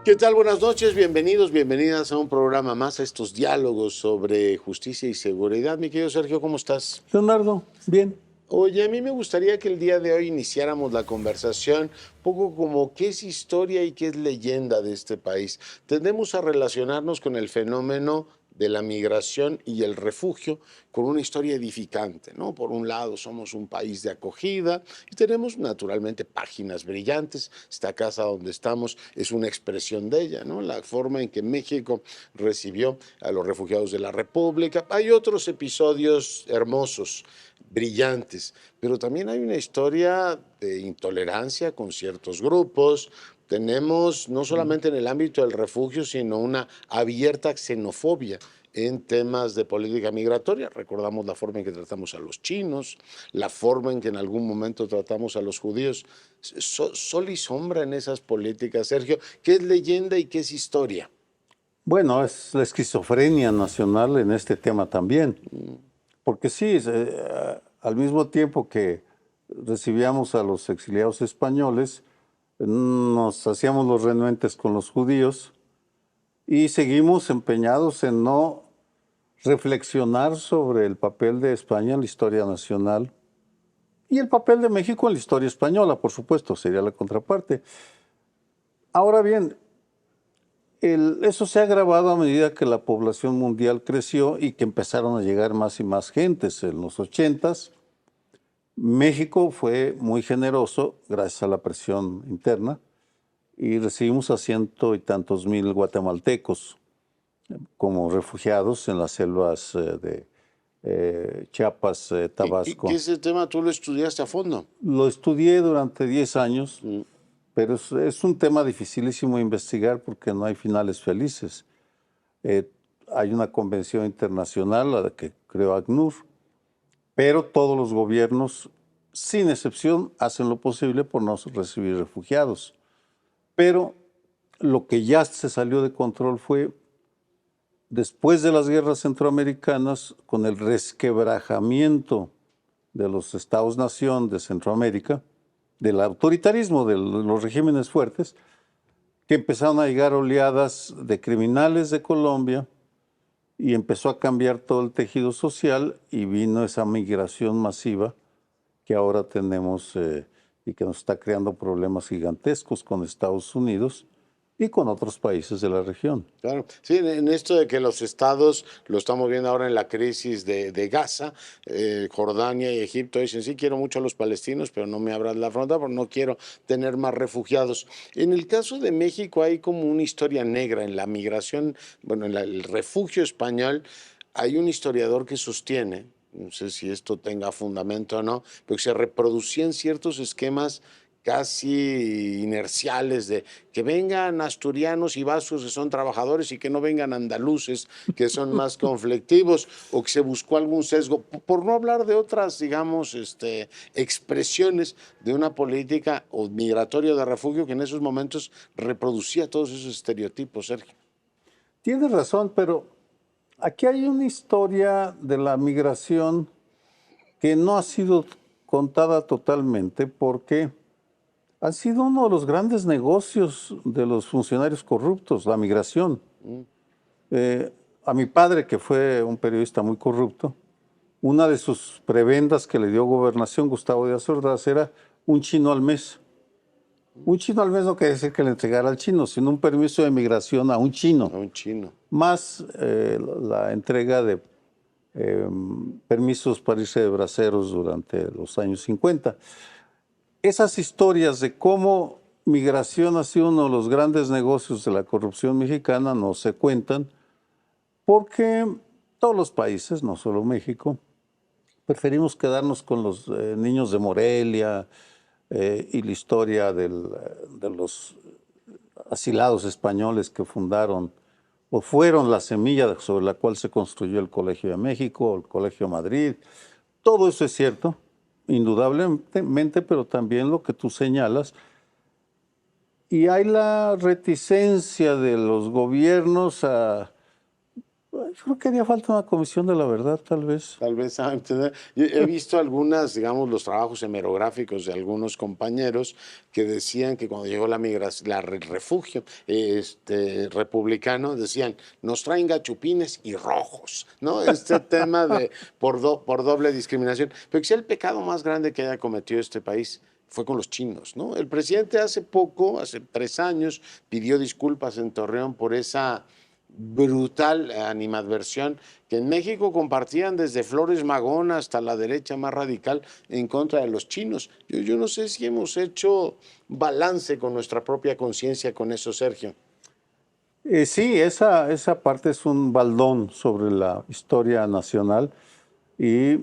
¿Qué tal? Buenas noches, bienvenidos, bienvenidas a un programa más, a estos diálogos sobre justicia y seguridad. Mi querido Sergio, ¿cómo estás? Leonardo, bien. Oye, a mí me gustaría que el día de hoy iniciáramos la conversación un poco como qué es historia y qué es leyenda de este país. Tendemos a relacionarnos con el fenómeno de la migración y el refugio con una historia edificante, ¿no? Por un lado, somos un país de acogida y tenemos naturalmente páginas brillantes. Esta casa donde estamos es una expresión de ella, ¿no? La forma en que México recibió a los refugiados de la República. Hay otros episodios hermosos, brillantes, pero también hay una historia de intolerancia con ciertos grupos. Tenemos no solamente en el ámbito del refugio, sino una abierta xenofobia en temas de política migratoria. Recordamos la forma en que tratamos a los chinos, la forma en que en algún momento tratamos a los judíos. Sol y sombra en esas políticas, Sergio. ¿Qué es leyenda y qué es historia? Bueno, es la esquizofrenia nacional en este tema también. Porque sí, al mismo tiempo que recibíamos a los exiliados españoles, nos hacíamos los renuentes con los judíos y seguimos empeñados en no reflexionar sobre el papel de España en la historia nacional y el papel de México en la historia española, por supuesto, sería la contraparte. Ahora bien, eso se ha agravado a medida que la población mundial creció y que empezaron a llegar más y más gentes. En los 80s, México fue muy generoso gracias a la presión interna y recibimos a ciento y tantos mil guatemaltecos como refugiados en las selvas de Chiapas, Tabasco. ¿Qué ese tema tú lo estudiaste a fondo? Lo estudié durante 10 años. Pero es un tema dificilísimo de investigar porque no hay finales felices. Hay una convención internacional, la que creó ACNUR, pero todos los gobiernos, sin excepción, hacen lo posible por no recibir refugiados. Pero lo que ya se salió de control fue, después de las guerras centroamericanas, con el resquebrajamiento de los estados-nación de Centroamérica, del autoritarismo de los regímenes fuertes, que empezaron a llegar oleadas de criminales de Colombia y empezó a cambiar todo el tejido social y vino esa migración masiva que ahora tenemos y que nos está creando problemas gigantescos con Estados Unidos y con otros países de la región. Claro, sí, en esto de que los estados, lo estamos viendo ahora en la crisis de Gaza, Jordania y Egipto dicen, sí, quiero mucho a los palestinos, pero no me abran la frontera porque no quiero tener más refugiados. En el caso de México hay como una historia negra en la migración, bueno, en el refugio español. Hay un historiador que sostiene, no sé si esto tenga fundamento o no, pero que se reproducían ciertos esquemas casi inerciales de que vengan asturianos y vascos que son trabajadores y que no vengan andaluces que son más conflictivos, o que se buscó algún sesgo, por no hablar de otras, digamos, expresiones de una política o migratoria de refugio que en esos momentos reproducía todos esos estereotipos, Sergio. Tienes razón, pero aquí hay una historia de la migración que no ha sido contada totalmente porque ha sido uno de los grandes negocios de los funcionarios corruptos, la migración. A mi padre, que fue un periodista muy corrupto, una de sus prebendas que le dio Gobernación, Gustavo Díaz Ordaz, era un chino al mes. Un chino al mes no quiere decir que le entregara al chino, sino un permiso de migración a un chino. A un chino. Más la entrega de permisos para irse de braceros durante los años 50. Esas historias de cómo migración ha sido uno de los grandes negocios de la corrupción mexicana no se cuentan porque todos los países, no solo México, preferimos quedarnos con los niños de Morelia y la historia de los asilados españoles que fundaron o fueron la semilla sobre la cual se construyó el Colegio de México, el Colegio de Madrid. Todo eso es cierto, indudablemente, pero también lo que tú señalas. Y hay la reticencia de los gobiernos a Yo creo que haría falta una comisión de la verdad, tal vez. Tal vez, yo he visto algunas, digamos, los trabajos hemerográficos de algunos compañeros que decían que cuando llegó la migración, refugio republicano, decían, nos traen gachupines y rojos, ¿no? Este tema de por doble discriminación. Pero quizá el pecado más grande que haya cometido este país fue con los chinos, ¿no? El presidente hace 3 años, pidió disculpas en Torreón por esa brutal animadversión que en México compartían desde Flores Magón hasta la derecha más radical en contra de los chinos. Yo no sé si hemos hecho balance con nuestra propia conciencia con eso, Sergio. Sí, esa parte es un baldón sobre la historia nacional y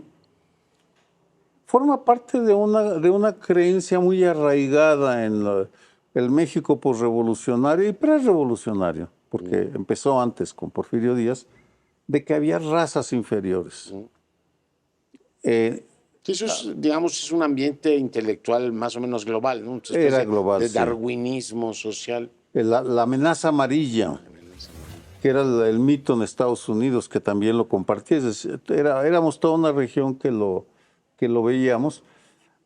forma parte de una creencia muy arraigada en el México posrevolucionario y prerevolucionario, porque empezó antes con Porfirio Díaz, de que había razas inferiores. Eso es, digamos, es un ambiente intelectual más o menos global, ¿no? Era global, de darwinismo social. La amenaza amarilla, que era el mito en Estados Unidos, que también lo compartía. Es decir, éramos toda una región que lo veíamos.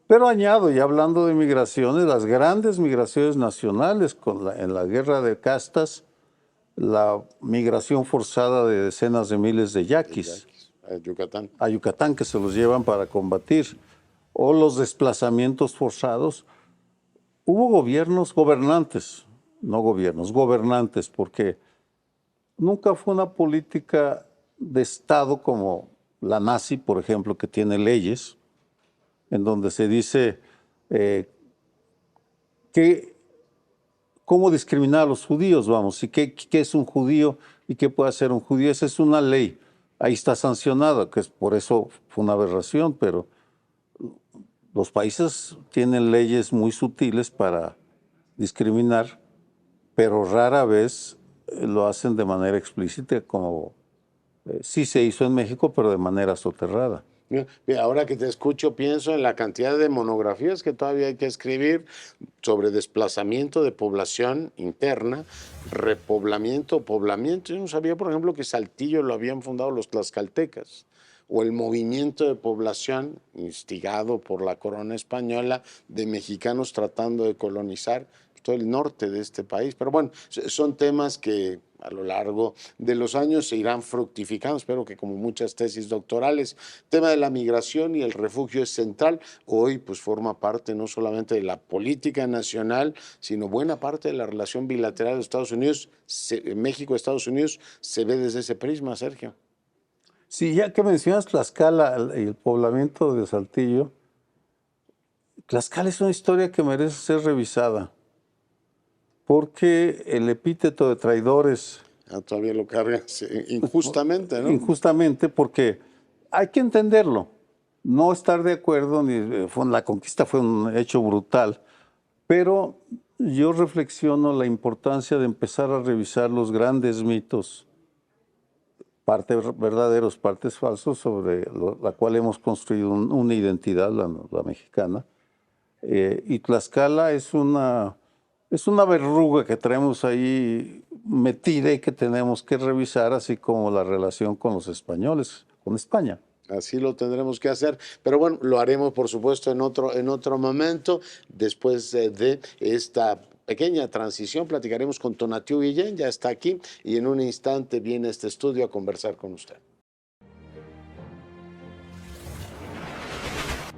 Pero añado, ya hablando de migraciones, las grandes migraciones nacionales, en la guerra de castas, la migración forzada de decenas de miles de yaquis a Yucatán, que se los llevan para combatir, o los desplazamientos forzados. Hubo gobernantes, porque nunca fue una política de Estado como la nazi, por ejemplo, que tiene leyes, en donde se dice cómo discriminar a los judíos, vamos, y qué es un judío y qué puede hacer un judío. Esa es una ley, ahí está sancionada, que por eso fue una aberración, pero los países tienen leyes muy sutiles para discriminar, pero rara vez lo hacen de manera explícita, como sí se hizo en México, pero de manera soterrada. Mira, ahora que te escucho, pienso en la cantidad de monografías que todavía hay que escribir sobre desplazamiento de población interna, repoblamiento, poblamiento. Yo no sabía, por ejemplo, que Saltillo lo habían fundado los tlaxcaltecas, o el movimiento de población instigado por la corona española de mexicanos tratando de colonizar todo el norte de este país. Pero bueno, son temas que a lo largo de los años se irán fructificando. Espero que, como muchas tesis doctorales, el tema de la migración y el refugio es central. Hoy pues forma parte no solamente de la política nacional, sino buena parte de la relación bilateral de Estados Unidos, México-Estados Unidos, se ve desde ese prisma, Sergio. Sí, ya que mencionas Tlaxcala y el poblamiento de Saltillo, Tlaxcala es una historia que merece ser revisada, porque el epíteto de traidores... Todavía lo cargan injustamente, ¿no? Injustamente, porque hay que entenderlo. No estar de acuerdo, la conquista fue un hecho brutal, pero yo reflexiono la importancia de empezar a revisar los grandes mitos, partes verdaderos, partes falsos, sobre la cual hemos construido una identidad, la mexicana. Y Tlaxcala es una verruga que traemos ahí metida y que tenemos que revisar, así como la relación con los españoles, con España. Así lo tendremos que hacer, pero bueno, lo haremos por supuesto en otro momento. Después de esta pequeña transición platicaremos con Tonatiuh Guillén, ya está aquí y en un instante viene a este estudio a conversar con usted.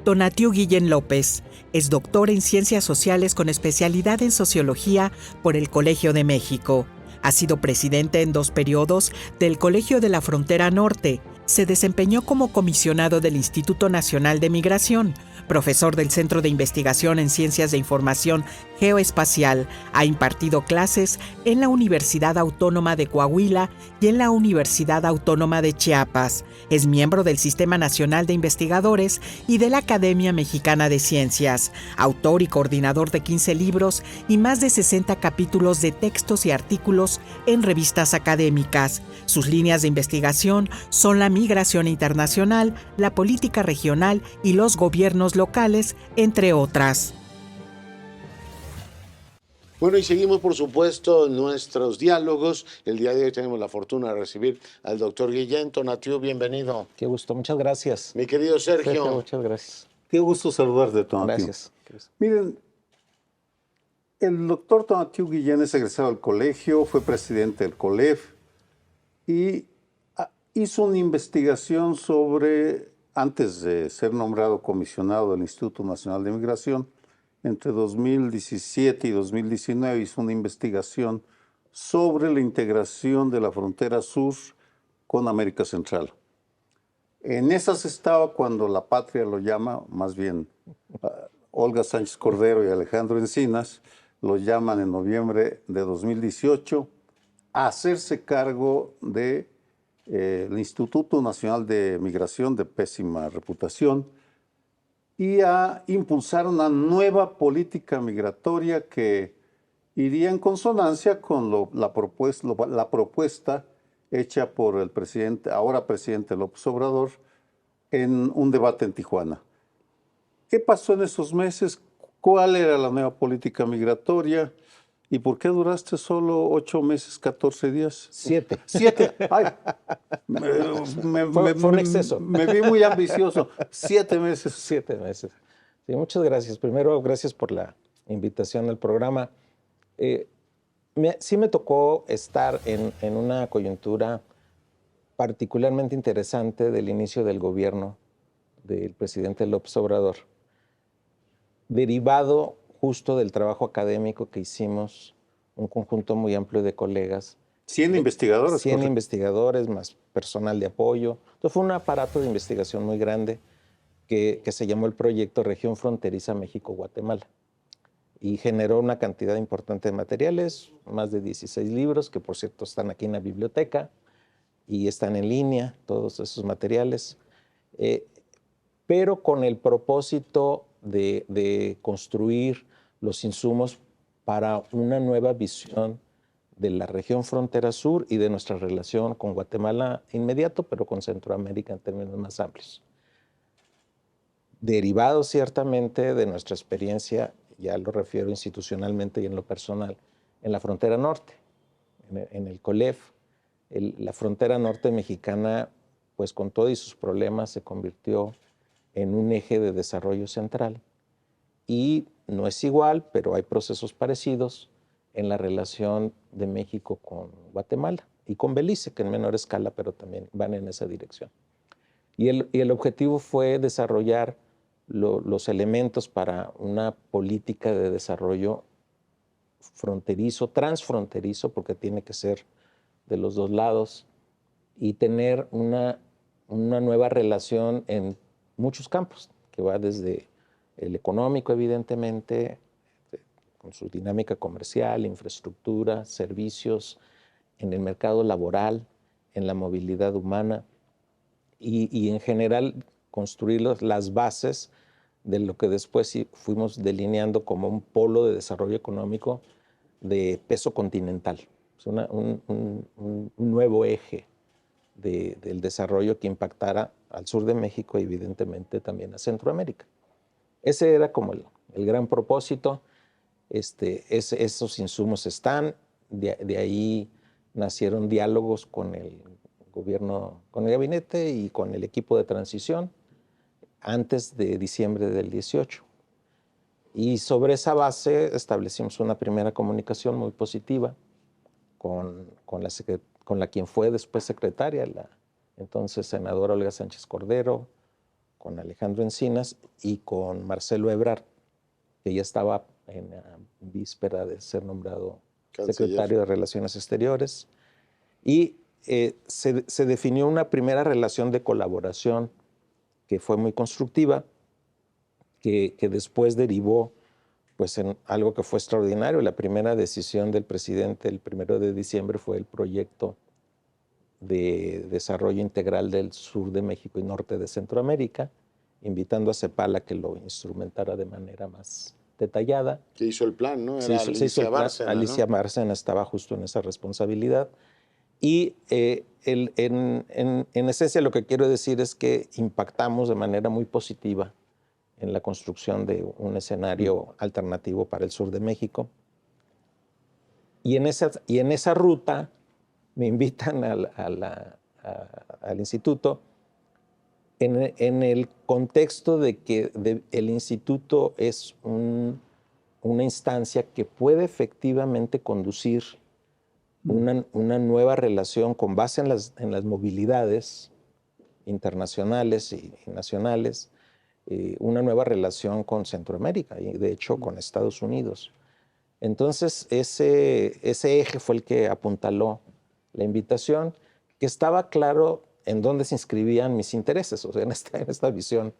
Tonatiuh Guillén López es doctor en Ciencias Sociales con especialidad en Sociología por el Colegio de México. Ha sido presidente en 2 periodos del Colegio de la Frontera Norte. Se desempeñó como comisionado del Instituto Nacional de Migración, profesor del Centro de Investigación en Ciencias de Información Geoespacial. Ha impartido clases en la Universidad Autónoma de Coahuila y en la Universidad Autónoma de Chiapas. Es miembro del Sistema Nacional de Investigadores y de la Academia Mexicana de Ciencias. Autor y coordinador de 15 libros y más de 60 capítulos de textos y artículos en revistas académicas. Sus líneas de investigación son la migración internacional, la política regional y los gobiernos locales, entre otras. Bueno, y seguimos, por supuesto, nuestros diálogos. El día de hoy tenemos la fortuna de recibir al doctor Guillén Tonatiuh. Bienvenido. Qué gusto, muchas gracias. Mi querido Sergio. Muchas gracias. Qué gusto saludarte, Tonatiuh. Gracias. Miren, el doctor Tonatiuh Guillén es egresado del colegio, fue presidente del COLEF y hizo una investigación sobre, antes de ser nombrado comisionado del Instituto Nacional de Migración, entre 2017 y 2019 hizo una investigación sobre la integración de la frontera sur con América Central. En esas estaba cuando la patria lo llama, más bien Olga Sánchez Cordero y Alejandro Encinas, lo llaman en noviembre de 2018 a hacerse cargo de el Instituto Nacional de Migración de pésima reputación y a impulsar una nueva política migratoria que iría en consonancia con la propuesta hecha por el presidente, ahora presidente López Obrador, en un debate en Tijuana. ¿Qué pasó en esos meses? ¿Cuál era la nueva política migratoria? ¿Y por qué duraste solo 8 meses, 14 días? 7. 7. Ay, Fue un exceso. Me vi muy ambicioso. 7 meses. 7 meses. Sí, muchas gracias. Primero, gracias por la invitación al programa. Sí me tocó estar en una coyuntura particularmente interesante del inicio del gobierno del presidente López Obrador, derivado justo del trabajo académico que hicimos, un conjunto muy amplio de colegas. 100 investigadores. 100 investigadores, más personal de apoyo. Entonces fue un aparato de investigación muy grande que se llamó el proyecto Región Fronteriza México-Guatemala. Y generó una cantidad importante de materiales, más de 16 libros, que por cierto están aquí en la biblioteca y están en línea, todos esos materiales, pero con el propósito de construir los insumos para una nueva visión de la región frontera sur y de nuestra relación con Guatemala inmediato, pero con Centroamérica en términos más amplios. Derivado ciertamente de nuestra experiencia, ya lo refiero institucionalmente y en lo personal, en la frontera norte, en el COLEF. La frontera norte mexicana, pues con todos sus problemas, se convirtió en un eje de desarrollo central. Y no es igual, pero hay procesos parecidos en la relación de México con Guatemala y con Belice, que en menor escala, pero también van en esa dirección. Y el objetivo fue desarrollar los elementos para una política de desarrollo fronterizo, transfronterizo, porque tiene que ser de los dos lados, y tener una nueva relación en muchos campos, que va desde el económico, evidentemente, con su dinámica comercial, infraestructura, servicios, en el mercado laboral, en la movilidad humana, y en general construir las bases de lo que después fuimos delineando como un polo de desarrollo económico de peso continental. Es un nuevo eje del desarrollo que impactara al sur de México y evidentemente también a Centroamérica. Ese era como el gran propósito. Esos insumos están, de ahí nacieron diálogos con el gobierno, con el gabinete y con el equipo de transición antes de diciembre del 18. Y sobre esa base establecimos una primera comunicación muy positiva con la quien fue después secretaria, la entonces senadora Olga Sánchez Cordero, con Alejandro Encinas y con Marcelo Ebrard, que ya estaba en la víspera de ser nombrado secretario de Relaciones Exteriores. Y se definió una primera relación de colaboración que fue muy constructiva, que después derivó pues, en algo que fue extraordinario. La primera decisión del presidente el 1 de diciembre fue el proyecto de desarrollo integral del sur de México y norte de Centroamérica, invitando a CEPAL a que lo instrumentara de manera más detallada. Que hizo el plan, ¿no? Era Se hizo el plan. Alicia Bárcena estaba justo en esa responsabilidad. Y en esencia lo que quiero decir es que impactamos de manera muy positiva en la construcción de un escenario alternativo para el sur de México. y en esa ruta me invitan al instituto en el contexto de que el instituto es una instancia que puede efectivamente conducir una nueva relación con base en las movilidades internacionales y nacionales, una nueva relación con Centroamérica y de hecho con Estados Unidos. Entonces ese eje fue el que apuntaló la invitación, que estaba claro en dónde se inscribían mis intereses, o sea, en esta visión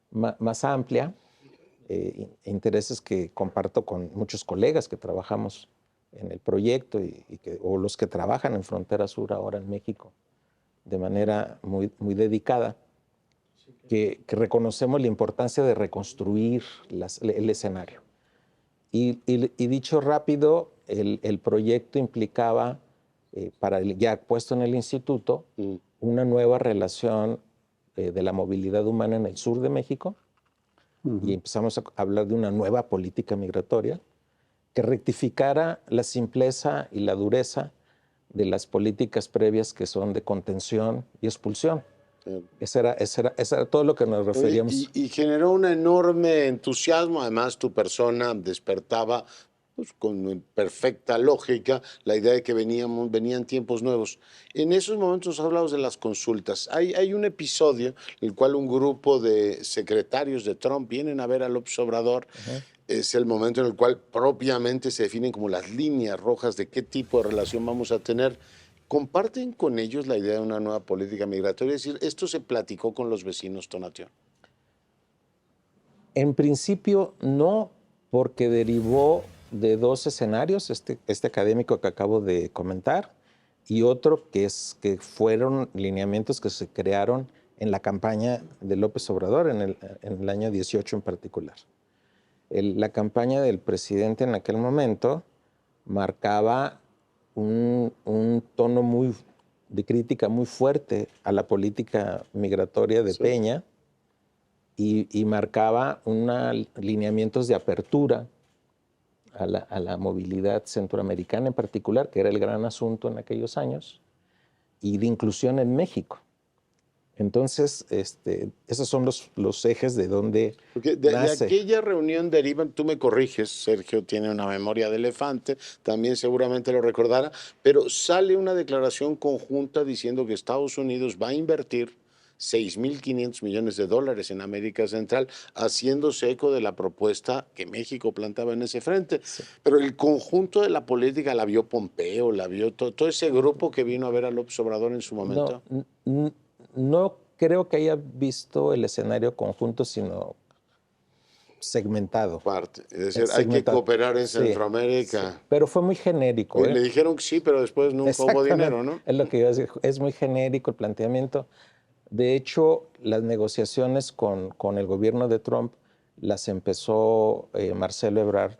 más amplia, intereses que comparto con muchos colegas que trabajamos en el proyecto o los que trabajan en Frontera Sur ahora en México de manera muy, muy dedicada, que reconocemos la importancia de reconstruir el escenario. Y dicho rápido, el proyecto implicaba, para ya puesto en el instituto, una nueva relación de la movilidad humana en el sur de México, y empezamos a hablar de una nueva política migratoria que rectificara la simpleza y la dureza de las políticas previas que son de contención y expulsión. Eso era todo lo que nos referíamos. Oye, y generó un enorme entusiasmo, además tu persona despertaba pues, con perfecta lógica la idea de que venían tiempos nuevos. En esos momentos hablamos de las consultas. Hay un episodio en el cual un grupo de secretarios de Trump vienen a ver a López Obrador. Es el momento en el cual propiamente se definen como las líneas rojas de qué tipo de relación vamos a tener. ¿Comparten con ellos la idea de una nueva política migratoria? Es decir, ¿esto se platicó con los vecinos, Tonatiuh? En principio no, porque derivó de dos escenarios, este académico que acabo de comentar, y otro que fueron lineamientos que se crearon en la campaña de López Obrador, en el año 18 en particular. La campaña del presidente en aquel momento marcaba un tono de crítica muy fuerte a la política migratoria de Peña y marcaba lineamientos de apertura a la movilidad centroamericana en particular, que era el gran asunto en aquellos años, y de inclusión en México. Entonces, esos son los ejes de donde Porque de nace. aquella reunión derivan, tú me corriges, Sergio tiene una memoria de elefante, también seguramente lo recordará, pero sale una declaración conjunta diciendo que Estados Unidos va a invertir 6.500 millones de dólares en América Central, haciéndose eco de la propuesta que México plantaba en ese frente. Sí. Pero el conjunto de la política la vio Pompeo, la vio todo ese grupo que vino a ver a López Obrador en su momento. No creo que haya visto el escenario conjunto, sino segmentado. Es decir, hay que cooperar en Centroamérica. Sí. Pero fue muy genérico. Oye, le dijeron que sí, pero después nunca hubo dinero, ¿no? Es lo que iba a decir. Es muy genérico el planteamiento. De hecho, las negociaciones con el gobierno de Trump las empezó Marcelo Ebrard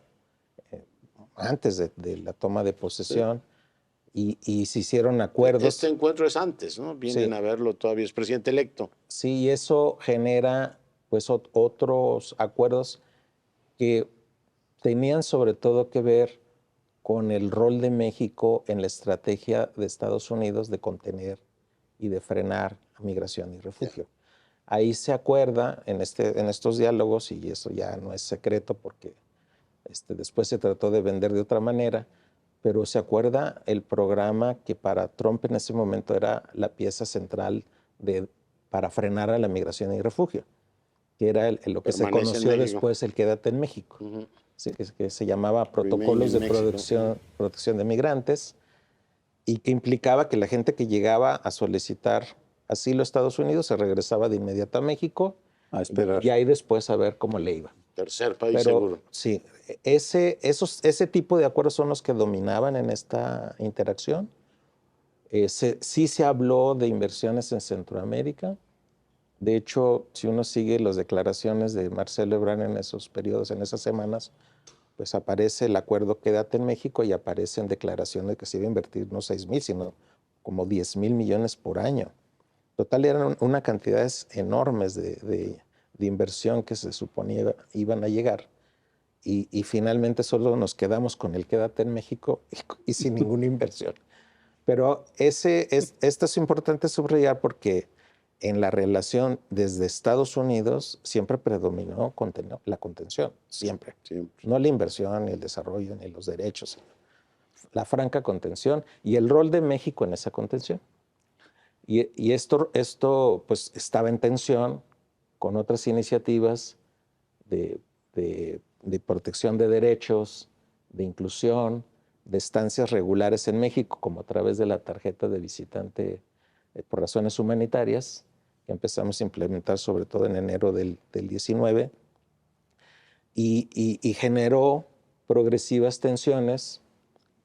antes de la toma de posesión. Sí. Y se hicieron acuerdos. Este encuentro es antes, ¿no? Vienen a verlo todavía, es presidente electo. Sí, y eso genera pues otros acuerdos que tenían sobre todo que ver con el rol de México en la estrategia de Estados Unidos de contener y de frenar migración y refugio. Ahí se acuerda en estos diálogos, y eso ya no es secreto porque después se trató de vender de otra manera, pero se acuerda el programa que para Trump en ese momento era la pieza central para frenar a la migración y refugio, que era lo que se conoció después el Quédate en México, que se llamaba Protocolos de Protección de Migrantes, y que implicaba que la gente que llegaba a solicitar asilo a Estados Unidos se regresaba de inmediato a México a esperar. Y ahí después a ver cómo le iba. Tercer país seguro. Sí, ese tipo de acuerdos son los que dominaban en esta interacción. Sí se habló de inversiones en Centroamérica. De hecho, si uno sigue las declaraciones de Marcelo Ebrard en esos periodos, en esas semanas, pues aparece el acuerdo Quédate en México y aparecen declaraciones que se iba a invertir no 6,000, sino como 10,000 millones por año. Total, eran una cantidades enormes de inversión que se suponía iban a llegar. y finalmente solo nos quedamos con el quédate en México y sin ninguna inversión. Pero esto es importante subrayar porque en la relación desde Estados Unidos siempre predominó la contención, siempre. Siempre. No la inversión, ni el desarrollo, ni los derechos. La franca contención y el rol de México en esa contención. Y esto pues, estaba en tensión con otras iniciativas de protección de derechos, de inclusión, de estancias regulares en México, como a través de la tarjeta de visitante por razones humanitarias, que empezamos a implementar sobre todo en enero del 19, y generó progresivas tensiones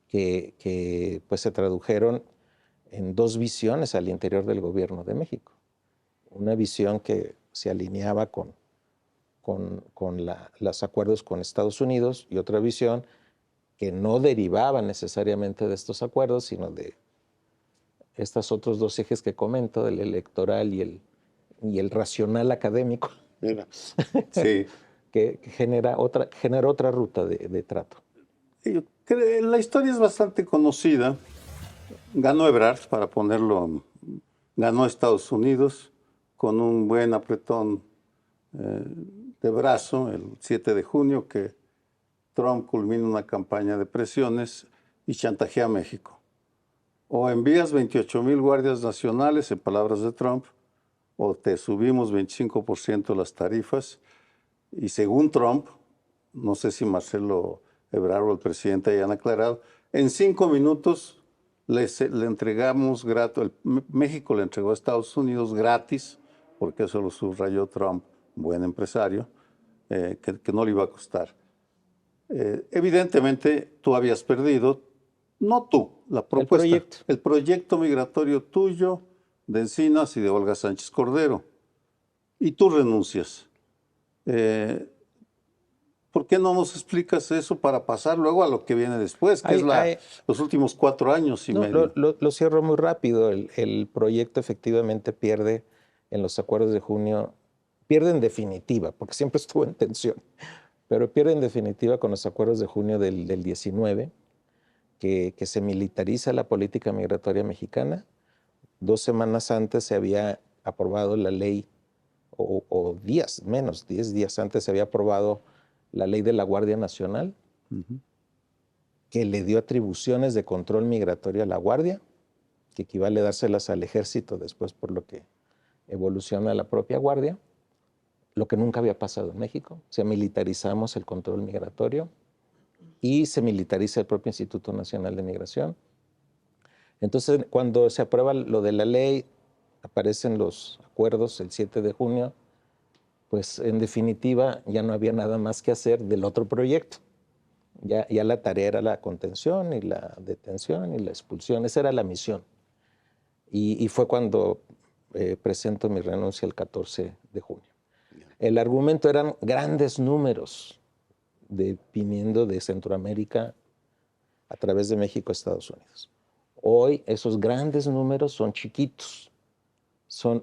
que pues, se tradujeron en dos visiones al interior del gobierno de México. Una visión que se alineaba con los acuerdos con Estados Unidos y otra visión que no derivaba necesariamente de estos acuerdos, sino de estos otros dos ejes que comento, el electoral y el racional académico. Mira. Sí. que genera otra ruta de trato. La historia es bastante conocida. Ganó Ebrard, para ponerlo, ganó Estados Unidos con un buen apretón de brazo el 7 de junio, que Trump culmina una campaña de presiones y chantajea a México. O envías 28,000 guardias nacionales, en palabras de Trump, o te subimos 25% las tarifas. Y según Trump, no sé si Marcelo Ebrard o el presidente hayan aclarado, en 5 minutos le entregamos gratis, México le entregó a Estados Unidos gratis, porque eso lo subrayó Trump, buen empresario, que no le iba a costar. Evidentemente tú habías perdido, no tú, la propuesta, el proyecto migratorio tuyo, de Encinas y de Olga Sánchez Cordero, y tú renuncias. ¿Por qué no nos explicas eso para pasar luego a lo que viene después, que es los últimos 4 años y medio? Lo cierro muy rápido. El proyecto efectivamente pierde en los acuerdos de junio, pierde en definitiva, porque siempre estuvo en tensión, pero pierde en definitiva con los acuerdos de junio del 19, que se militariza la política migratoria mexicana. 2 semanas antes se había aprobado la ley, o 10 días antes se había aprobado la ley de la Guardia Nacional, que le dio atribuciones de control migratorio a la Guardia, que equivale a dárselas al Ejército después, por lo que evoluciona la propia Guardia, lo que nunca había pasado en México. O sea, militarizamos el control migratorio y se militariza el propio Instituto Nacional de Migración. Entonces, cuando se aprueba lo de la ley, aparecen los acuerdos el 7 de junio, pues en definitiva ya no había nada más que hacer del otro proyecto. Ya la tarea era la contención y la detención y la expulsión. Esa era la misión. Y fue cuando presento mi renuncia el 14 de junio. El argumento eran grandes números viniendo de Centroamérica a través de México a Estados Unidos. Hoy esos grandes números son chiquitos.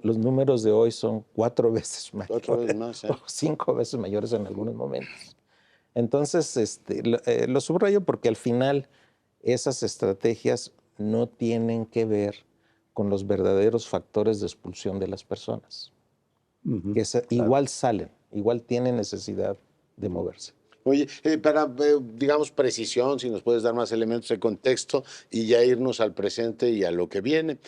Los números de hoy son 4 veces mayores. 4 veces más, o 5 veces mayores en algunos momentos. Entonces, lo subrayo porque al final esas estrategias no tienen que ver con los verdaderos factores de expulsión de las personas. Que igual salen, igual tienen necesidad de moverse. Oye, para, digamos, precisión, si nos puedes dar más elementos de contexto y ya irnos al presente y a lo que viene.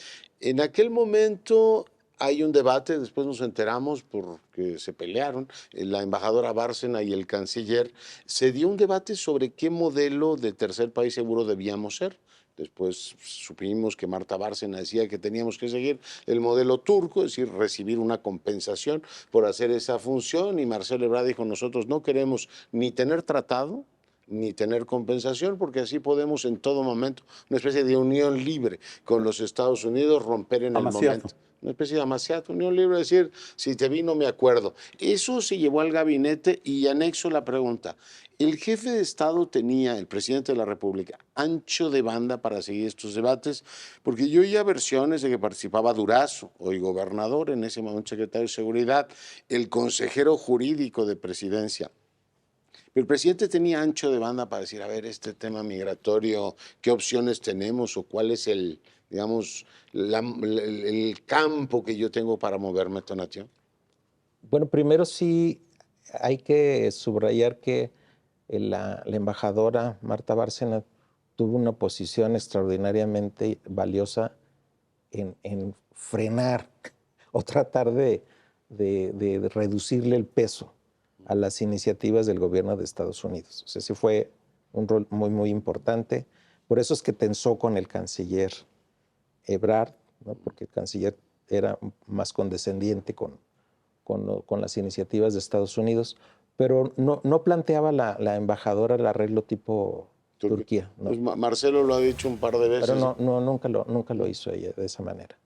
En aquel momento hay un debate, después nos enteramos porque se pelearon, la embajadora Bárcena y el canciller, se dio un debate sobre qué modelo de tercer país seguro debíamos ser. Después supimos que Marta Bárcena decía que teníamos que seguir el modelo turco, es decir, recibir una compensación por hacer esa función, y Marcelo Ebrard dijo, nosotros no queremos ni tener tratado, ni tener compensación, porque así podemos en todo momento, una especie de unión libre con los Estados Unidos, romper en el momento. Una especie de amaciato, unión libre, decir, si te vi no me acuerdo. Eso se llevó al gabinete y anexo la pregunta. ¿El jefe de Estado tenía, el presidente de la República, ancho de banda para seguir estos debates? Porque yo oía versiones de que participaba Durazo, hoy gobernador, en ese momento secretario de Seguridad, el consejero jurídico de Presidencia, Pero el presidente tenía ancho de banda para decir, a ver, este tema migratorio, ¿qué opciones tenemos o cuál es el, digamos, el campo que yo tengo para moverme, Tonatiuh? Bueno, primero sí hay que subrayar que la embajadora Marta Bárcena tuvo una posición extraordinariamente valiosa en frenar o tratar de reducirle el peso a las iniciativas del gobierno de Estados Unidos. O sea, sí fue un rol muy, muy importante. Por eso es que tensó con el canciller Ebrard, ¿no? Porque el canciller era más condescendiente con las iniciativas de Estados Unidos, pero no planteaba la embajadora el arreglo tipo Turquía. No. Pues Marcelo lo ha dicho un par de veces. Pero nunca lo hizo ella de esa manera.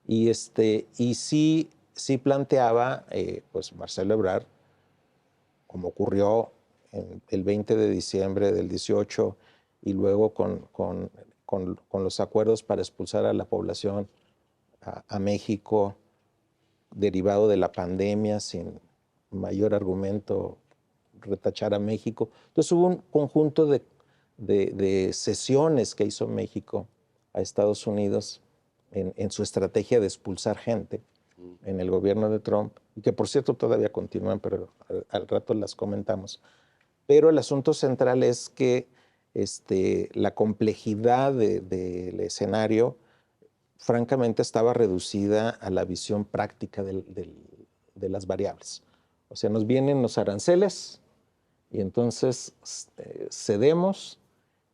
Y sí planteaba, pues Marcelo Ebrard, como ocurrió el 20 de diciembre del 18 y luego con los acuerdos para expulsar a la población a México, derivado de la pandemia, sin mayor argumento, retachar a México. Entonces hubo un conjunto de sesiones que hizo México a Estados Unidos en su estrategia de expulsar gente en el gobierno de Trump, y que por cierto todavía continúan, pero al rato las comentamos. Pero el asunto central es que la complejidad del escenario francamente estaba reducida a la visión práctica de las variables. O sea, nos vienen los aranceles y entonces cedemos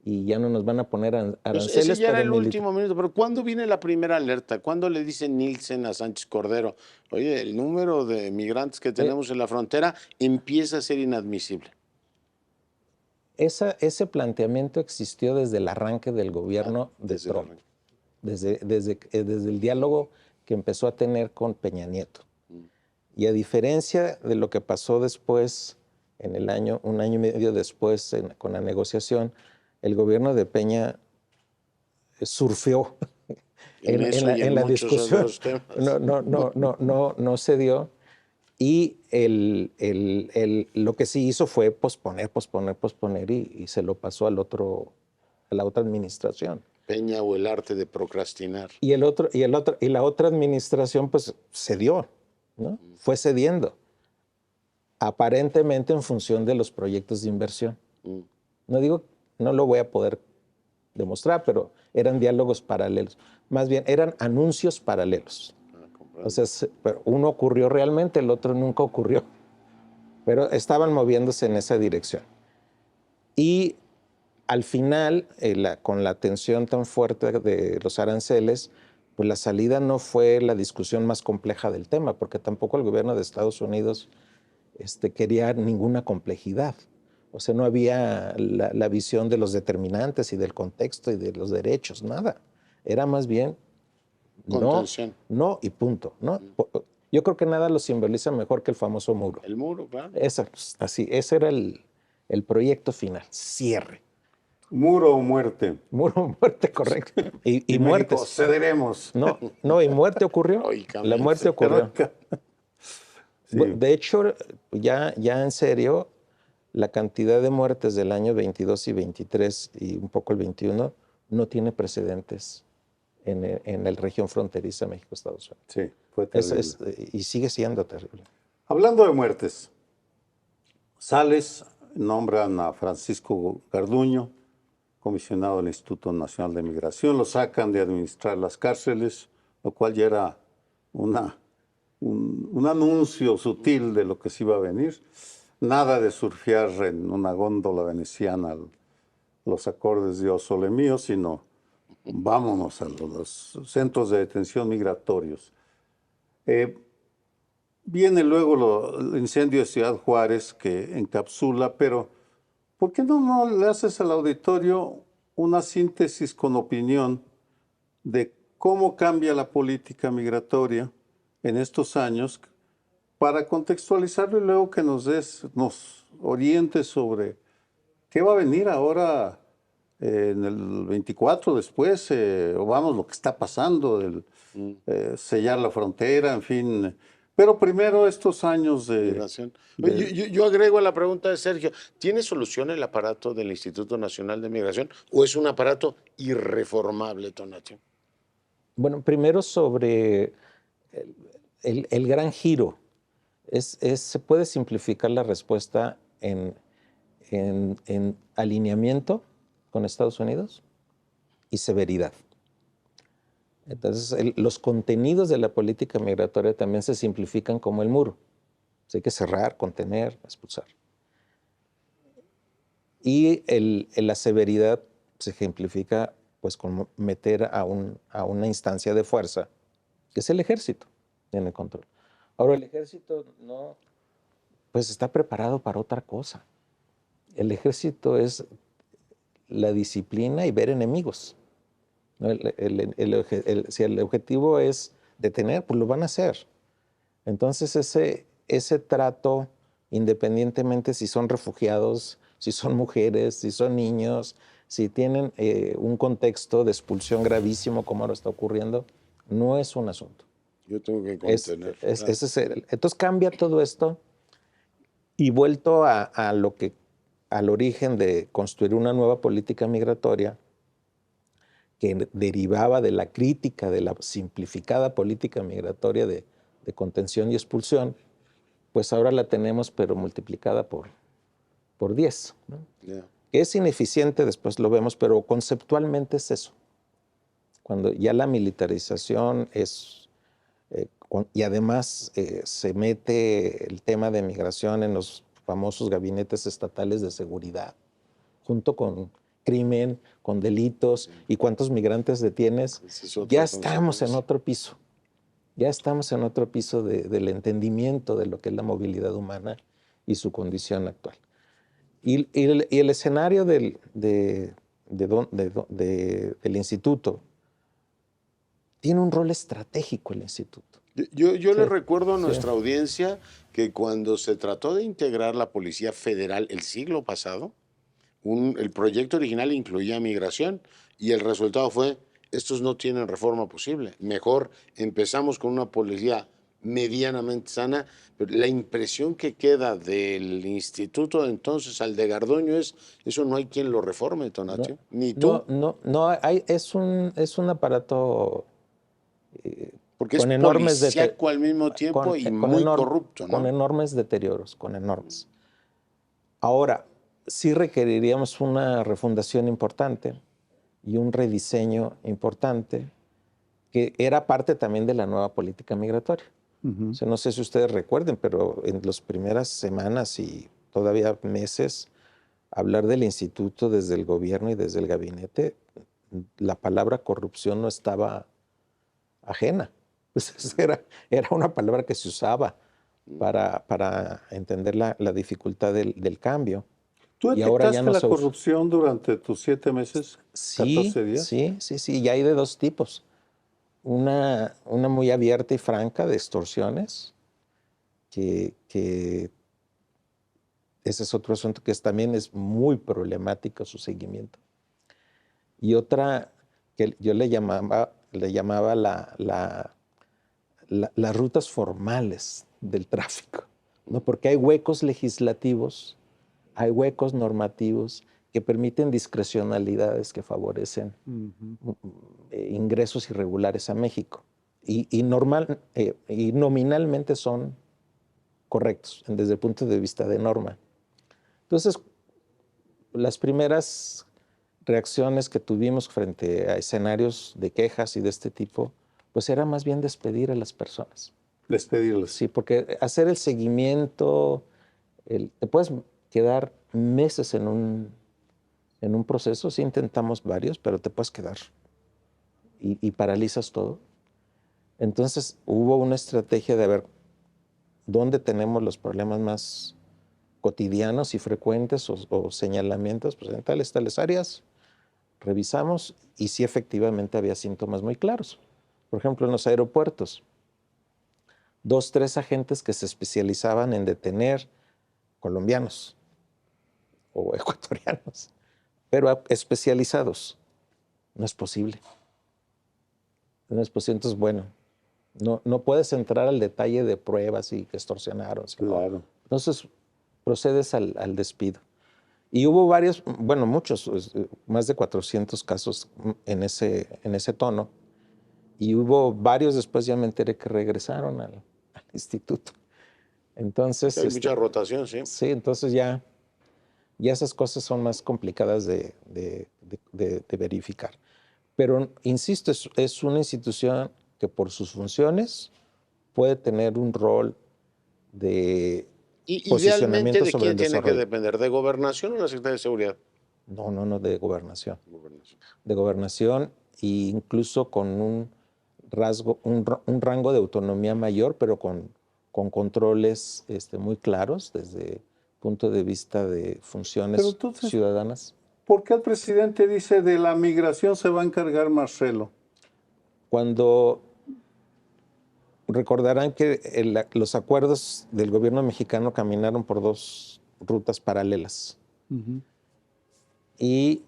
y ya no nos van a poner aranceles. Ese ya era el último minuto, pero ¿cuándo viene la primera alerta? ¿Cuándo le dice Nielsen a Sánchez Cordero, oye, el número de migrantes que tenemos en la frontera empieza a ser inadmisible? Ese planteamiento existió desde el arranque del gobierno de Trump. Desde el diálogo que empezó a tener con Peña Nieto. Y a diferencia de lo que pasó después, un año y medio después, con la negociación, el gobierno de Peña surfeó en la discusión. No cedió. Y lo que sí hizo fue posponer y se lo pasó a la otra administración. Peña o el arte de procrastinar. Y la otra administración pues cedió, ¿no? Fue cediendo, aparentemente en función de los proyectos de inversión. No lo voy a poder demostrar, pero eran diálogos paralelos. Más bien, eran anuncios paralelos. O sea, pero uno ocurrió realmente, el otro nunca ocurrió. Pero estaban moviéndose en esa dirección. Y al final, con la tensión tan fuerte de los aranceles, pues la salida no fue la discusión más compleja del tema, porque tampoco el gobierno de Estados Unidos quería ninguna complejidad. O sea, no había la visión de los determinantes y del contexto y de los derechos, nada. Era más bien no y punto. ¿No? Yo creo que nada lo simboliza mejor que el famoso muro. El muro, claro. Ese era el proyecto final, cierre. Muro o muerte. Muro o muerte, correcto. Y muertes. Cederemos. No, y muerte ocurrió. La muerte ocurrió. Sí. De hecho, ya en serio, la cantidad de muertes del año 22 y 23 y un poco el 21 no tiene precedentes en la región fronteriza México-Estados Unidos. Sí, fue terrible. Y sigue siendo terrible. Hablando de muertes, nombran a Francisco Garduño, comisionado del Instituto Nacional de Migración, lo sacan de administrar las cárceles, lo cual ya era un anuncio sutil de lo que se iba a venir. Nada de surfear en una góndola veneciana los acordes de O Sole Mio, sino vámonos a los centros de detención migratorios. Viene luego el incendio de Ciudad Juárez que encapsula, pero ¿por qué no le haces al auditorio una síntesis con opinión de cómo cambia la política migratoria en estos años para contextualizarlo y luego que nos orientes sobre qué va a venir ahora en el 24 después, o vamos, lo que está pasando, sellar la frontera, en fin. Pero primero estos años Migración. Oye, yo agrego a la pregunta de Sergio, ¿tiene solución el aparato del Instituto Nacional de Migración o es un aparato irreformable, Tonatiu? Bueno, primero sobre el gran giro. Se puede simplificar la respuesta en alineamiento con Estados Unidos y severidad. Entonces, los contenidos de la política migratoria también se simplifican como el muro. O sea, hay que cerrar, contener, expulsar. Y la severidad se ejemplifica pues, con meter a una instancia de fuerza, que es el ejército, en el control. Ahora, el ejército no, pues está preparado para otra cosa. El ejército es la disciplina y ver enemigos. ¿No? Si el objetivo es detener, pues lo van a hacer. Entonces ese trato, independientemente si son refugiados, si son mujeres, si son niños, si tienen un contexto de expulsión gravísimo como ahora está ocurriendo, no es un asunto. Yo tengo que contener. Entonces cambia todo esto y vuelto al origen de construir una nueva política migratoria que derivaba de la crítica de la simplificada política migratoria de contención y expulsión, pues ahora la tenemos pero multiplicada por 10. ¿No? Yeah. Es ineficiente, después lo vemos, pero conceptualmente es eso. Cuando ya la militarización es... y además se mete el tema de migración en los famosos gabinetes estatales de seguridad, junto con crimen, con delitos y cuántos migrantes detienes, ya estamos en otro piso. Ya estamos en otro piso del entendimiento de lo que es la movilidad humana y su condición actual. Y el escenario del instituto tiene un rol estratégico el instituto. Yo le recuerdo a nuestra audiencia que cuando se trató de integrar la Policía Federal el siglo pasado, el proyecto original incluía migración y el resultado fue, estos no tienen reforma posible. Mejor empezamos con una policía medianamente sana, pero la impresión que queda del instituto entonces al de Garduño es, eso no hay quien lo reforme, Tonatiu, ni tú. No, es un aparato porque es policíaco al mismo tiempo y muy corrupto, ¿no? Con enormes deterioros, con enormes. Ahora, sí requeriríamos una refundación importante y un rediseño importante que era parte también de la nueva política migratoria. O sea, no sé si ustedes recuerden, pero en las primeras semanas y todavía meses, hablar del instituto desde el gobierno y desde el gabinete, la palabra corrupción no estaba ajena. Pues era una palabra que se usaba para entender la dificultad del cambio. ¿Tú detectaste la corrupción durante tus 7 meses, 14 días? Sí, y hay de dos tipos. Una muy abierta y franca de extorsiones, que ese es otro asunto que también es muy problemático su seguimiento. Y otra que yo le llamaba las rutas formales del tráfico, ¿no? Porque hay huecos legislativos, hay huecos normativos que permiten discrecionalidades que favorecen ingresos irregulares a México y nominalmente son correctos desde el punto de vista de norma. Entonces, las primeras reacciones que tuvimos frente a escenarios de quejas y de este tipo, pues era más bien despedir a las personas. Despedirlas. Sí, porque hacer el seguimiento, te puedes quedar meses en un proceso, sí intentamos varios, pero te puedes quedar y paralizas todo. Entonces hubo una estrategia de ver dónde tenemos los problemas más cotidianos y frecuentes o señalamientos, pues en tales áreas, revisamos y sí efectivamente había síntomas muy claros. Por ejemplo, en los aeropuertos, 2, 3 agentes que se especializaban en detener colombianos o ecuatorianos, pero especializados. No es posible. No es posible. Entonces, bueno, No puedes entrar al detalle de pruebas y que extorsionaron. Claro. Entonces, procedes al despido. Y hubo varios, bueno, muchos, más de 400 casos en ese tono. Y hubo varios después, ya me enteré, que regresaron al instituto. Entonces, Hay mucha rotación, sí. sí, entonces ya esas cosas son más complicadas de verificar. Pero, insisto, es una institución que por sus funciones puede tener un rol de Idealmente, posicionamiento ¿de sobre quién el tiene que desarrollo. depender? ¿De Gobernación o la Secretaría de Seguridad? No, de gobernación. Gobernación. De gobernación, e incluso con un rango de autonomía mayor, pero con controles muy claros desde el punto de vista de Pero funciones entonces, ciudadanas. ¿por qué el presidente dice de la migración se va a encargar Marcelo? Cuando recordarán que los acuerdos del gobierno mexicano caminaron por dos rutas paralelas. Y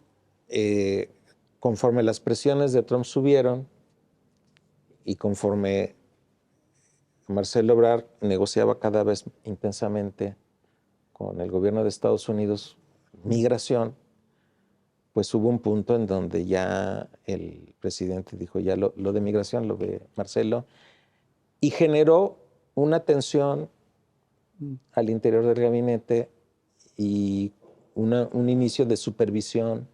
conforme las presiones de Trump subieron y conforme Marcelo Ebrard negociaba cada vez intensamente con el gobierno de Estados Unidos migración, pues hubo un punto en donde ya el presidente dijo, ya lo de migración lo ve Marcelo, y generó una tensión al interior del gabinete y un inicio de supervisión.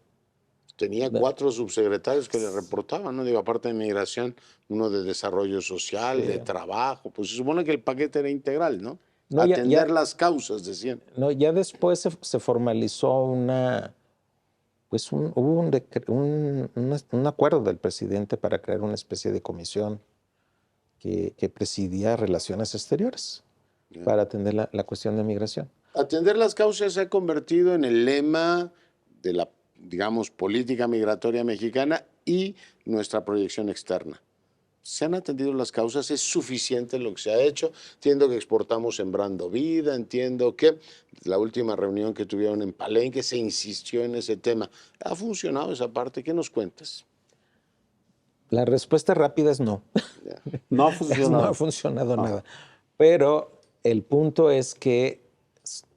Tenía 4 subsecretarios que le reportaban, ¿no? Digo, aparte de migración, uno de desarrollo social, de trabajo. Pues se supone que el paquete era integral, ¿no? Atender las causas, decían. No, ya después se formalizó hubo un acuerdo del presidente para crear una especie de comisión que presidía relaciones exteriores para atender la cuestión de migración. Atender las causas se ha convertido en el lema de la, digamos, política migratoria mexicana y nuestra proyección externa. ¿Se han atendido las causas? ¿Es suficiente lo que se ha hecho? Entiendo que exportamos Sembrando Vida, entiendo que la última reunión que tuvieron en Palenque se insistió en ese tema. ¿Ha funcionado esa parte? ¿Qué nos cuentas? La respuesta rápida es no. No ha funcionado. No ha funcionado nada. Pero el punto es que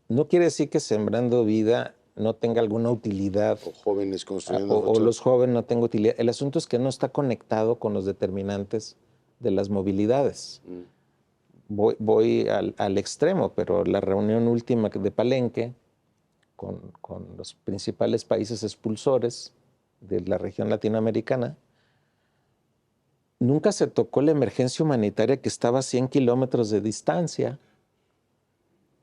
no quiere decir que Sembrando Vida no tenga alguna utilidad. O jóvenes construyendo o los jóvenes no tengan utilidad. El asunto es que no está conectado con los determinantes de las movilidades. Voy al extremo, pero la reunión última de Palenque con los principales países expulsores de la región latinoamericana, nunca se tocó la emergencia humanitaria que estaba a 100 kilómetros de distancia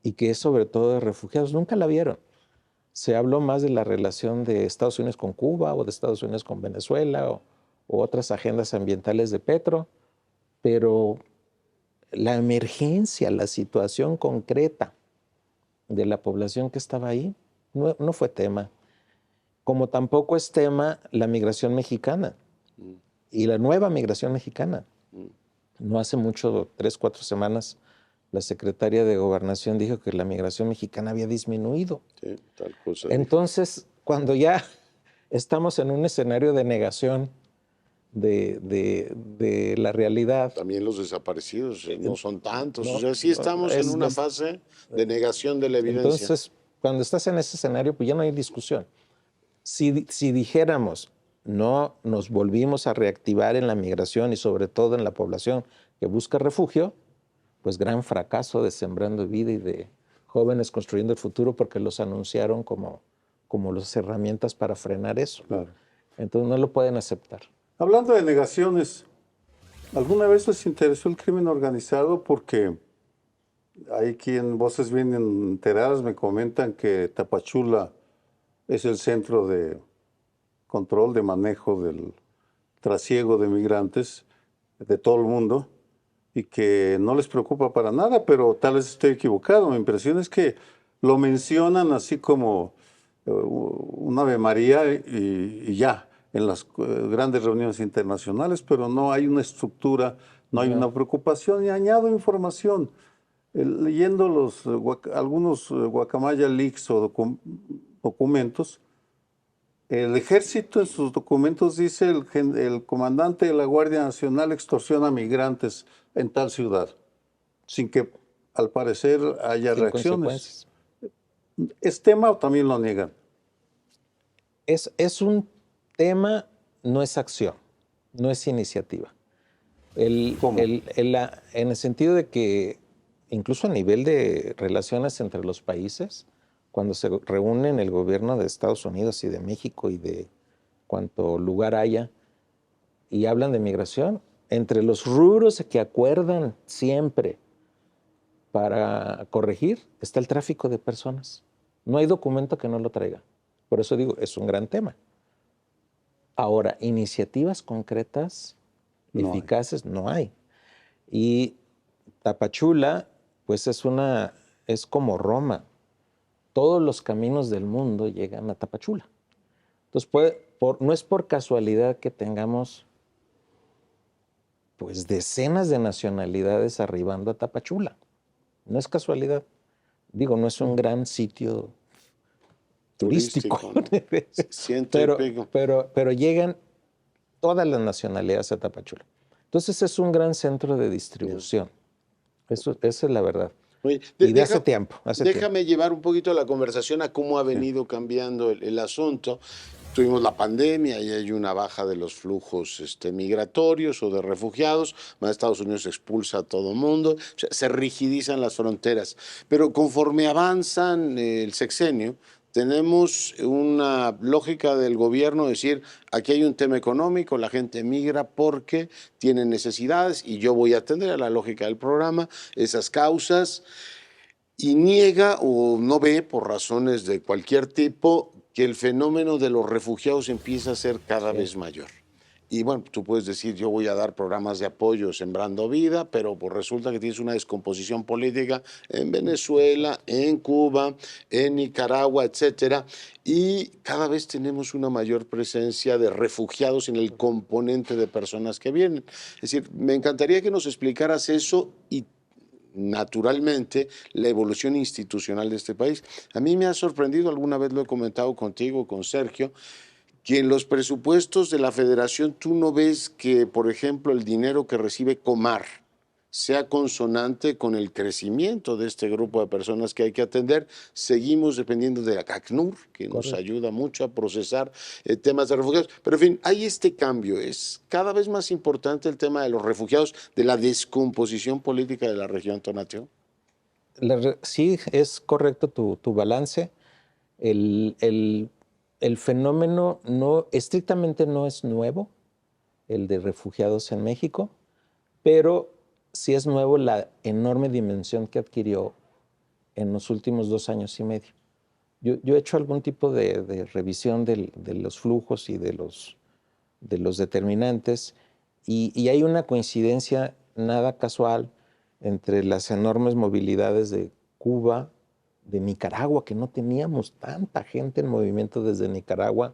y que es sobre todo de refugiados. Nunca la vieron. Se habló más de la relación de Estados Unidos con Cuba o de Estados Unidos con Venezuela o otras agendas ambientales de Petro, pero la emergencia, la situación concreta de la población que estaba ahí no fue tema. Como tampoco es tema la migración mexicana y la nueva migración mexicana. No hace mucho, 3, 4 semanas, la secretaria de Gobernación dijo que la migración mexicana había disminuido. Sí, tal cosa. Entonces, cuando ya estamos en un escenario de negación de la realidad. También los desaparecidos no son tantos. O sea, sí estamos en una fase de negación de la evidencia. Entonces, cuando estás en ese escenario, pues ya no hay discusión. Si dijéramos, no nos volvimos a reactivar en la migración y sobre todo en la población que busca refugio, pues gran fracaso de Sembrando Vida y de Jóvenes Construyendo el Futuro, porque los anunciaron como las herramientas para frenar eso. Claro. Entonces no lo pueden aceptar. Hablando de negaciones, ¿alguna vez les interesó el crimen organizado? Porque hay quien, voces bien enteradas, me comentan que Tapachula es el centro de control, de manejo del trasiego de migrantes de todo el mundo y que no les preocupa para nada, pero tal vez estoy equivocado. Mi impresión es que lo mencionan así como un Ave María y ya, en las grandes reuniones internacionales, pero no hay una estructura, no hay una preocupación. Y añado información. Leyendo algunos Guacamaya Leaks o documentos, el ejército en sus documentos dice el comandante de la Guardia Nacional extorsiona a migrantes en tal ciudad, sin que al parecer haya Sin reacciones. consecuencias. ¿Es tema o también lo niegan? Es un tema, no es acción, no es iniciativa. ¿Cómo? En el sentido de que incluso a nivel de relaciones entre los países, cuando se reúnen el gobierno de Estados Unidos y de México y de cuanto lugar haya y hablan de migración, entre los rubros que acuerdan siempre para corregir está el tráfico de personas. No hay documento que no lo traiga. Por eso digo, es un gran tema. Ahora, iniciativas concretas, No hay. eficaces, no hay. Y Tapachula, pues es como Roma. Todos los caminos del mundo llegan a Tapachula. Entonces, no es por casualidad que tengamos pues decenas de nacionalidades arribando a Tapachula. No es casualidad. Digo, no es un gran sitio turístico. ¿no? Ciento y pico. Pero llegan todas las nacionalidades a Tapachula. Entonces es un gran centro de distribución. Esa es la verdad. Oye, Y de hace tiempo. Déjame llevar un poquito la conversación a cómo ha venido cambiando el asunto. Tuvimos la pandemia y hay una baja de los flujos migratorios o de refugiados. Más Estados Unidos expulsa a todo mundo. O sea, se rigidizan las fronteras. Pero conforme avanzan el sexenio, tenemos una lógica del gobierno de decir, aquí hay un tema económico, la gente migra porque tiene necesidades y yo voy a atender a la lógica del programa esas causas, y niega o no ve, por razones de cualquier tipo, que el fenómeno de los refugiados empieza a ser cada vez mayor. Y bueno, tú puedes decir, yo voy a dar programas de apoyo Sembrando Vida, pero pues resulta que tienes una descomposición política en Venezuela, en Cuba, en Nicaragua, etcétera, y cada vez tenemos una mayor presencia de refugiados en el componente de personas que vienen. Es decir, me encantaría que nos explicaras eso y naturalmente la evolución institucional de este país. A mí me ha sorprendido, alguna vez lo he comentado contigo, con Sergio, que en los presupuestos de la federación tú no ves que, por ejemplo, el dinero que recibe Comar sea consonante con el crecimiento de este grupo de personas que hay que atender. Seguimos dependiendo de la ACNUR, que nos ayuda mucho a procesar temas de refugiados. Pero, en fin, hay este cambio. Es cada vez más importante el tema de los refugiados, de la descomposición política de la región, Tonatiuh. Sí, es correcto tu balance. El fenómeno estrictamente no es nuevo, el de refugiados en México, pero sí es nuevo la enorme dimensión que adquirió en los últimos 2 años y medio. Yo he hecho algún tipo de revisión de los flujos y de los determinantes, y hay una coincidencia nada casual entre las enormes movilidades de Cuba, de Nicaragua, que no teníamos tanta gente en movimiento desde Nicaragua,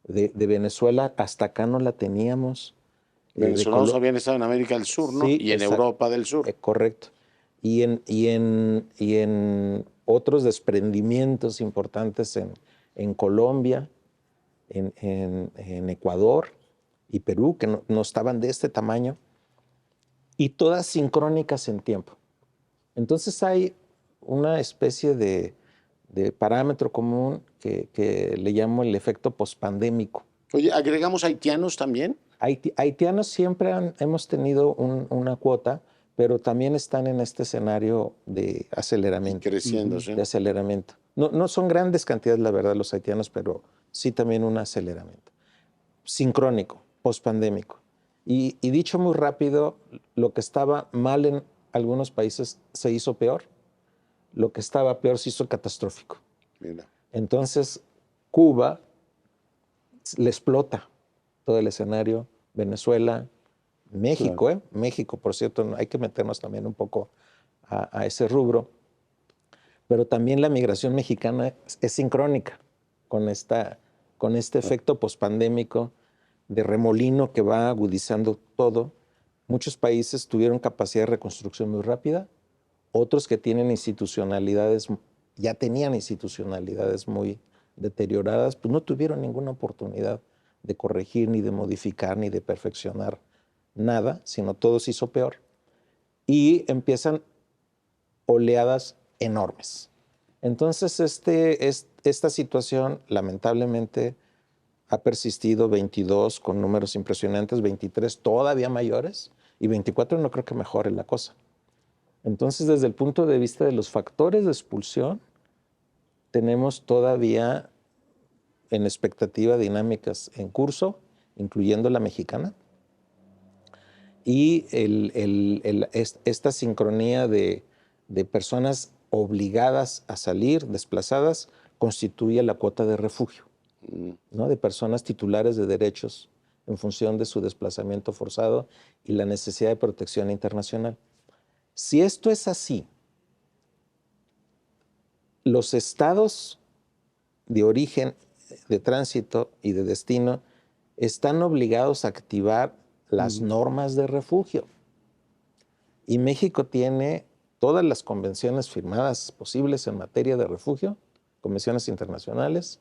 de Venezuela hasta acá no la teníamos. Venezolanos habían estado en América del Sur, ¿no? Sí, y en Europa del Sur. Correcto. Y en otros desprendimientos importantes en Colombia, en Ecuador y Perú, que no estaban de este tamaño, y todas sincrónicas en tiempo. Entonces hay una especie de parámetro común que le llamo el efecto pospandémico. Oye, ¿agregamos haitianos también? Haitianos siempre hemos tenido una cuota, pero también están en este escenario de aceleramiento. Y creciendo, sí. De aceleramiento. No son grandes cantidades, la verdad, los haitianos, pero sí también un aceleramiento. Sincrónico, pospandémico. Y dicho muy rápido, lo que estaba mal en algunos países se hizo peor. Lo que estaba peor se hizo catastrófico. Mira. Entonces, Cuba le explota todo el escenario, Venezuela, México, Claro. México, por cierto, hay que meternos también un poco a ese rubro, pero también la migración mexicana es sincrónica con este efecto pospandémico de remolino que va agudizando todo. Muchos países tuvieron capacidad de reconstrucción muy rápida, otros que tienen institucionalidades, ya tenían institucionalidades muy deterioradas, pues no tuvieron ninguna oportunidad de corregir, ni de modificar, ni de perfeccionar nada, sino todo se hizo peor. y empiezan oleadas enormes. Entonces, esta situación, lamentablemente, ha persistido 22 con números impresionantes, 23 todavía mayores, y 24 no creo que mejore la cosa. Entonces, desde el punto de vista de los factores de expulsión, tenemos todavía en expectativa dinámicas en curso, incluyendo la mexicana, y esta sincronía de personas obligadas a salir, desplazadas, constituye la cuota de refugio, ¿no? De personas titulares de derechos en función de su desplazamiento forzado y la necesidad de protección internacional. Si esto es así, los estados de origen, de tránsito y de destino están obligados a activar las normas de refugio. Y México tiene todas las convenciones firmadas posibles en materia de refugio, convenciones internacionales,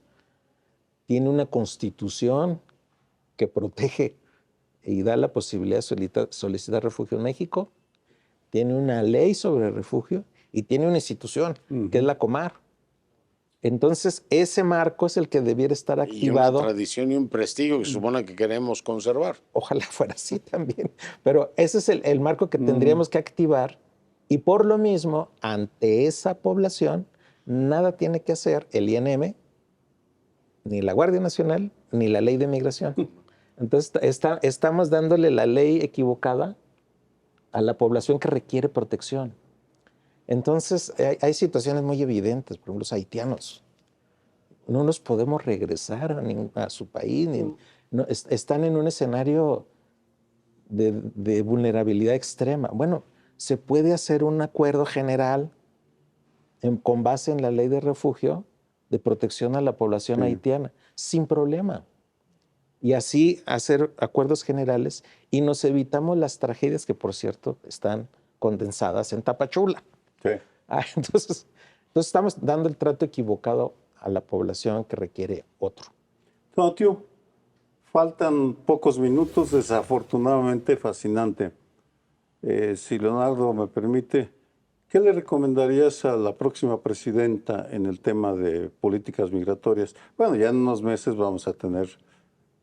tiene una constitución que protege y da la posibilidad de solicitar refugio en México, tiene una ley sobre refugio y tiene una institución, que es la Comar. Entonces, ese marco es el que debiera estar activado. Y una tradición y un prestigio que se supone que queremos conservar. Ojalá fuera así también. Pero ese es el marco que tendríamos que activar. Y por lo mismo, ante esa población, nada tiene que hacer el INM, ni la Guardia Nacional, ni la Ley de Migración. Entonces, estamos dándole la ley equivocada a la población que requiere protección. Entonces, hay situaciones muy evidentes, por ejemplo, los haitianos. No los podemos regresar a su país. Están en un escenario de vulnerabilidad extrema. Bueno, se puede hacer un acuerdo general con base en la ley de refugio de protección a la población haitiana, sin problema. Y así hacer acuerdos generales y nos evitamos las tragedias que, por cierto, están condensadas en Tapachula. Sí. Entonces estamos dando el trato equivocado a la población que requiere otro. No, tío, faltan pocos minutos, desafortunadamente fascinante. Si Leonardo me permite, ¿qué le recomendarías a la próxima presidenta en el tema de políticas migratorias? Bueno, ya en unos meses vamos a tener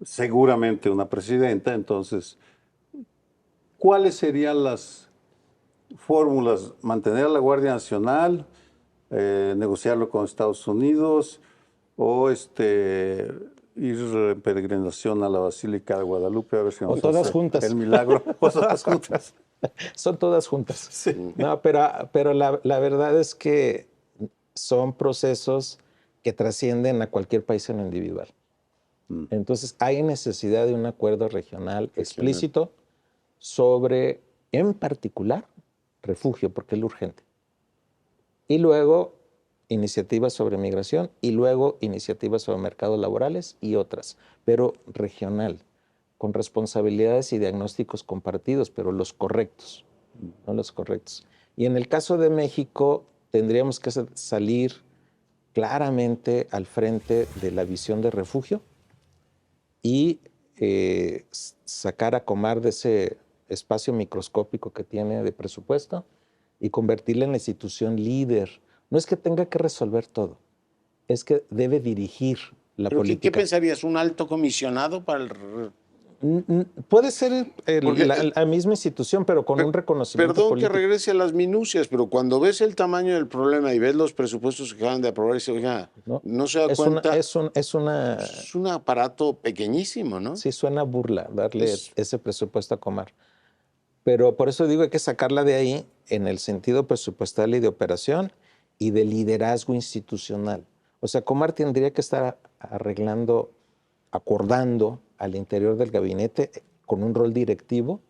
seguramente una presidenta, entonces, ¿cuáles serían las fórmulas? ¿Mantener a la Guardia Nacional, negociarlo con Estados Unidos o ir en peregrinación a la Basílica de Guadalupe a ver si nos todas hace juntas. el milagro? O todas juntas. Son todas juntas. Sí. No, pero la verdad es que son procesos que trascienden a cualquier país en lo individual. Entonces, hay necesidad de un acuerdo regional explícito sobre, en particular, refugio, porque es lo urgente. Y luego, iniciativas sobre migración, y luego iniciativas sobre mercados laborales y otras, pero regional, con responsabilidades y diagnósticos compartidos, pero los correctos, no los correctos. Y en el caso de México, tendríamos que salir claramente al frente de la visión de refugio y sacar a Comar de ese espacio microscópico que tiene de presupuesto y convertirla en la institución líder. No es que tenga que resolver todo, es que debe dirigir la política. ¿Qué pensarías? ¿Un alto comisionado para el...? Puede ser la misma institución, pero con un reconocimiento político. Que regrese a las minucias, pero cuando ves el tamaño del problema y ves los presupuestos que acaban de aprobar, dices, oiga, no se da cuenta. Es un aparato pequeñísimo, ¿no? Sí, suena burla darle ese presupuesto a Comar. Pero por eso digo, hay que sacarla de ahí en el sentido presupuestal y de operación y de liderazgo institucional. O sea, Comar tendría que estar acordando al interior del gabinete con un rol directivo,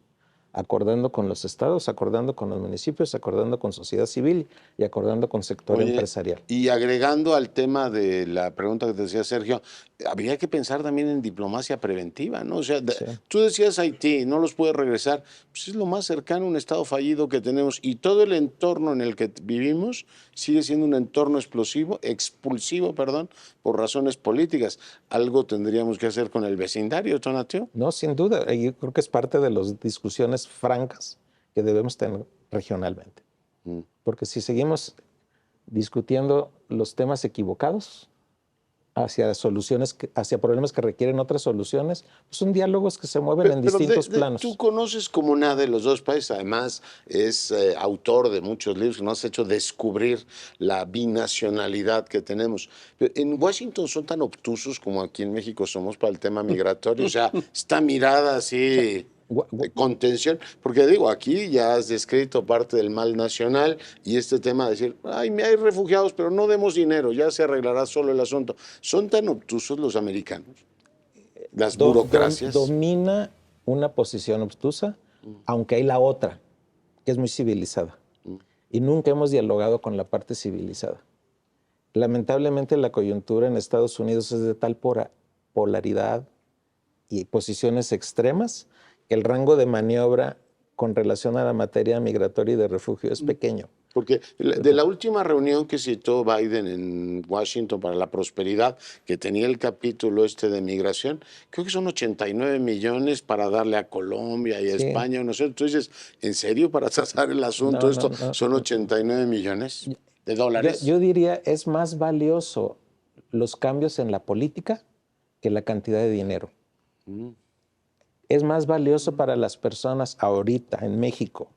acordando con los estados, acordando con los municipios, acordando con sociedad civil y acordando con sector empresarial. Y agregando al tema de la pregunta que te decía Sergio, habría que pensar también en diplomacia preventiva, ¿no? O sea, tú decías Haití, no los puede regresar, pues es lo más cercano a un estado fallido que tenemos y todo el entorno en el que vivimos sigue siendo un entorno expulsivo, por razones políticas. Algo tendríamos que hacer con el vecindario, Tonatiuh. No, sin duda, yo creo que es parte de las discusiones francas que debemos regionalmente. Mm. Porque si seguimos discutiendo los temas equivocados hacia soluciones, hacia problemas que requieren otras soluciones, pues son diálogos que se mueven en distintos planos. Tú conoces como nada de los dos países, además es autor de muchos libros que nos has hecho descubrir la binacionalidad que tenemos. Pero en Washington son tan obtusos como aquí en México somos para el tema migratorio, o sea, esta mirada así de contención, porque digo, aquí ya has descrito parte del mal nacional y este tema de decir, ay, hay refugiados, pero no demos dinero, ya se arreglará solo el asunto. ¿Son tan obtusos los americanos? Las burocracias. Domina una posición obtusa, aunque hay la otra, que es muy civilizada. Y nunca hemos dialogado con la parte civilizada. Lamentablemente la coyuntura en Estados Unidos es de tal polaridad y posiciones extremas que el rango de maniobra con relación a la materia migratoria y de refugio es pequeño. Porque de la última reunión que citó Biden en Washington para la prosperidad, que tenía el capítulo este de migración, creo que son 89 millones para darle a Colombia y a España, no sé. Entonces, ¿en serio para tratar el asunto son 89 millones de dólares? Yo diría, es más valioso los cambios en la política que la cantidad de dinero. Es más valioso para las personas ahorita en México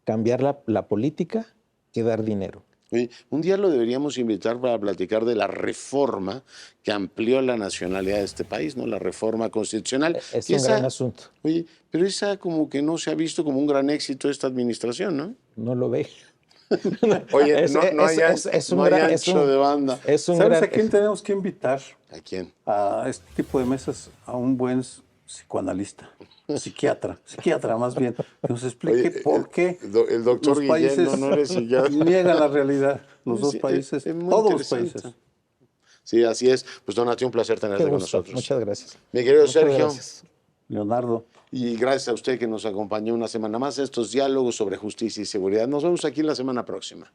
cambiar la política que dar dinero. Oye, un día lo deberíamos invitar para platicar de la reforma que amplió la nacionalidad de este país, ¿no? La reforma constitucional. Es un gran asunto. Oye, pero esa como que no se ha visto como un gran éxito de esta administración, ¿no? No lo ve. Oye, no hay ancho de banda. ¿Sabes a quién tenemos que invitar? ¿A quién? A este tipo de mesas, a un buen psicoanalista, psiquiatra más bien, que nos explique por qué el doctor los Guillén, países no eres psiquiatra. niegan la realidad, los dos países, todos los países. Sí, así es. Pues Donati, un placer tenerte con nosotros. Muchas gracias. Mi querido Sergio. Gracias. Leonardo. Y gracias a usted que nos acompañó una semana más en estos diálogos sobre justicia y seguridad. Nos vemos aquí la semana próxima.